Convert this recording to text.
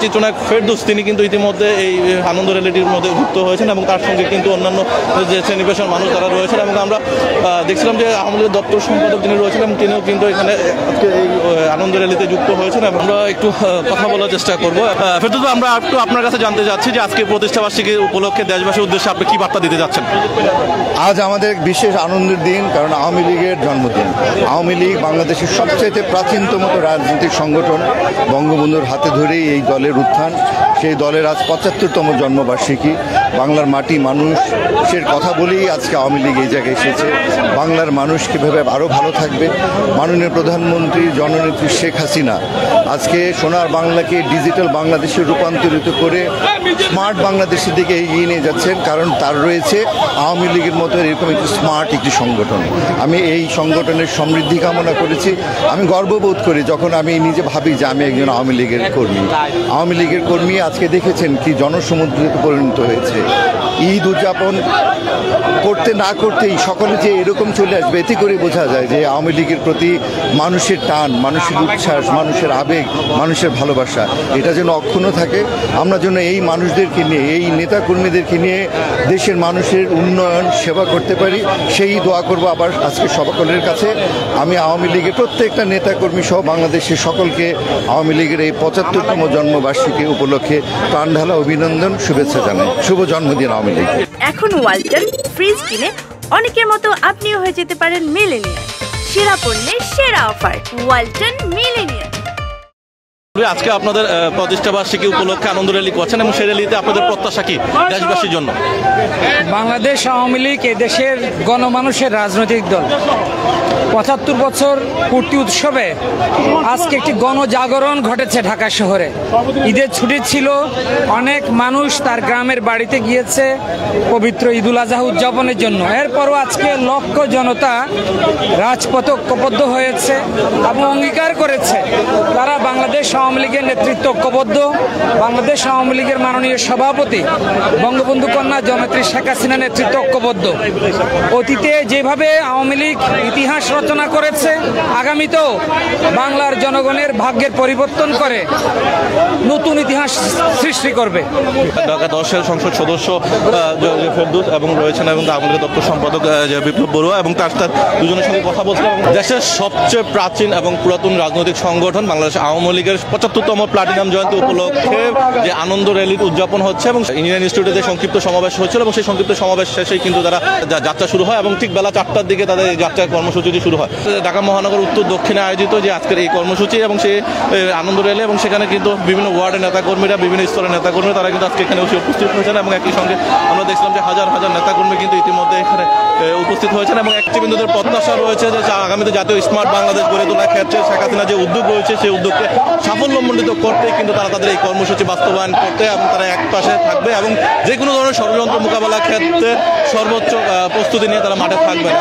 চিত্রনায়ক ফেরদৌস তিনি কিন্তু ইতিমধ্যে এই আনন্দ র্যালিটির মধ্যে যুক্ত হয়েছেন এবং তার সঙ্গে কিন্তু অন্যান্য যে শ্রেণী পেশার মানুষ তারা রয়েছেন এবং আমরা দেখছিলাম যে আওয়ামী লীগের দপ্তর সম্পাদক যিনি রয়েছেন এবং তিনিও কিন্তু এখানে আজকে এই আনন্দ র্যালিতে যুক্ত হয়েছেন এবং আমরা একটু কথা বলার চেষ্টা করবো। ফেরদৌস, আমরা একটু আপনার কাছে জানতে চাচ্ছি যে আজকে প্রতিষ্ঠাবার্ষিকী উপলক্ষে দেশবাসীর উদ্দেশ্যে আপনি কি বার্তা দিতে যাচ্ছেন? আজ আমাদের বিশেষ আনন্দের দিন, কারণ আওয়ামী লীগের জন্মদিন। আওয়ামী লীগ বাংলাদেশের সবচাইতে প্রাচীনতম রাজনৈতিক সংগঠন। বঙ্গবন্ধুর হাতে ধরেই এই দলের উত্থান। সেই দলের আজ ৭৫তম জন্মবার্ষিকী। বাংলার মাটি মানুষের কথা বলেই আজকে আওয়ামী লীগ এই জায়গায় এসেছে। বাংলার মানুষ কীভাবে আরও ভালো থাকবে, মাননীয় প্রধানমন্ত্রী জননেত্রী শেখ হাসিনা আজকে সোনার বাংলাকে ডিজিটাল বাংলাদেশে রূপান্তরিত করে স্মার্ট বাংলাদেশের দিকে এগিয়ে নিয়ে যাচ্ছেন, কারণ তার রয়েছে আওয়ামী লীগের মতো এরকম একটি স্মার্ট একটি সংগঠন। আমি এই সংগঠনের সমৃদ্ধি কামনা করেছি। আমি গর্ববোধ করি যখন আমি নিজে ভাবি যে আমি একজন আওয়ামী লীগের কর্মী। আওয়ামী লীগের কর্মী আজকে দেখেছেন কি জনসমুদ্রে পরিণত হয়েছে। ঈদ উদযাপন করতে না করতেই সকলে যে এরকম চলে আসবে, এতে করে বোঝা যায় যে আওয়ামী লীগের প্রতি মানুষের টান, মানুষের উচ্ছ্বাস, মানুষের আবেগ, মানুষের ভালোবাসা এটা যেন অক্ষুণ্ণ থাকে। আমরা যেন এই মানুষদেরকে নিয়ে, এই নেতাকর্মীদেরকে নিয়ে দেশের মানুষের উন্নয়ন সেবা করতে পারি, সেই দোয়া করব আবার আজকে সকলের কাছে। আমি আওয়ামী লীগের প্রত্যেকটা নেতাকর্মী সহ বাংলাদেশের সকলকে আওয়ামী লীগের এই ৭৫তম জন্মবার্ষিকী উপলক্ষে প্রাণঢালা অভিনন্দন, শুভেচ্ছা জানাই। শুভ জন্মদিন আওয়ামী লীগ। এখন ওয়ালটন ফ্রিজ কিনে অনেকের মতো আপনিও হয়ে যেতে পারেন মিলেনিয়ার। সেরা পণ্যের সেরা অফার, ওয়ালটন মিলেনিয়ার। আজকে আপনাদের প্রতিষ্ঠাবার্ষিকী উপলক্ষে আনন্দ র্যালি করছেন এবং সেই র্যালিতে আপনাদের প্রত্যাশা কি দেশবাসীর জন্য? বাংলাদেশ আওয়ামী লীগ এদেশের গণমানুষের রাজনৈতিক দল। ৭৫ বছর পূর্তি উৎসবে আজকে একটি গণজাগরণ ঘটেছে ঢাকা শহরে। ঈদের ছুটি ছিল, অনেক মানুষ তার গ্রামের বাড়িতে গিয়েছে পবিত্র ঈদুল আজহা উদযাপনের জন্য। এরপরও আজকে লক্ষ জনতা রাজপথে ঐক্যবদ্ধ হয়েছে এবং অঙ্গীকার করেছে তারা বাংলাদেশ আওয়ামী লীগের নেতৃত্ব ঐক্যবদ্ধ। বাংলাদেশ আওয়ামী লীগের মাননীয় সভাপতি বঙ্গবন্ধু কন্যা জননেত্রী শেখ হাসিনা নেতৃত্ব ঐক্যবদ্ধ। অতীতে যেভাবে আওয়ামী লীগ ইতিহাস রচনা করেছে, আগামীতেও বাংলার জনগণের ভাগ্যের পরিবর্তন করে নতুন ইতিহাস সৃষ্টি করবে। ঢাকা 10-এর সংসদ সদস্য ফেরদৌস এবং রয়েছেন এবং আওয়ামী লীগের দপ্তর সম্পাদক বিপ্লব বড়ুয়া এবং তার দুজনের সঙ্গে কথা বলছিলাম। দেশের সবচেয়ে প্রাচীন এবং পুরাতন রাজনৈতিক সংগঠন বাংলাদেশ আওয়ামী লীগের ৭৫তম প্লাটিনাম জয়ন্তী উপলক্ষে যে আনন্দ র্যালির উদযাপন হচ্ছে এবং ইঞ্জিনিয়ারিং ইনস্টিটিউটে যে সংক্ষিপ্ত সমাবেশ হচ্ছিল এবং সেই সংক্ষিপ্ত সমাবেশ শেষেই কিন্তু তারা যাত্রা শুরু হয় এবং ঠিক বেলা 4টার দিকে তাদের যাত্রা কর্মসূচিটি শুরু হয়। ঢাকা মহানগর উত্তর দক্ষিণে আয়োজিত যে আজকের এই কর্মসূচি এবং সেই আনন্দ র্যালি এবং সেখানে কিন্তু বিভিন্ন ওয়ার্ডের নেতাকর্মীরা, বিভিন্ন স্তরের নেতাকর্মীরা তারা কিন্তু আজকে এখানে উপস্থিত হয়েছেন এবং একই সঙ্গে আমরা দেখলাম যে হাজার হাজার নেতাকর্মী কিন্তু ইতিমধ্যে এখানে উপস্থিত হয়েছেন এবং নেতৃবৃন্দদের প্রত্যাশা রয়েছে যে আগামীতে জাতীয় স্মার্ট বাংলাদেশ গড়ে তোলার ক্ষেত্রে শেখ হাসিনা যে উদ্যোগ রয়েছে সেই উদ্যোগকে সাফল্যমণ্ডিত করতেই কিন্তু তারা তাদের এই কর্মসূচি বাস্তবায়ন করতে এবং তারা এক পাশে থাকবে এবং যে কোনো ধরনের ষড়যন্ত্র মোকাবেলার ক্ষেত্রে সর্বোচ্চ প্রস্তুতি নিয়ে তারা মাঠে থাকবেন।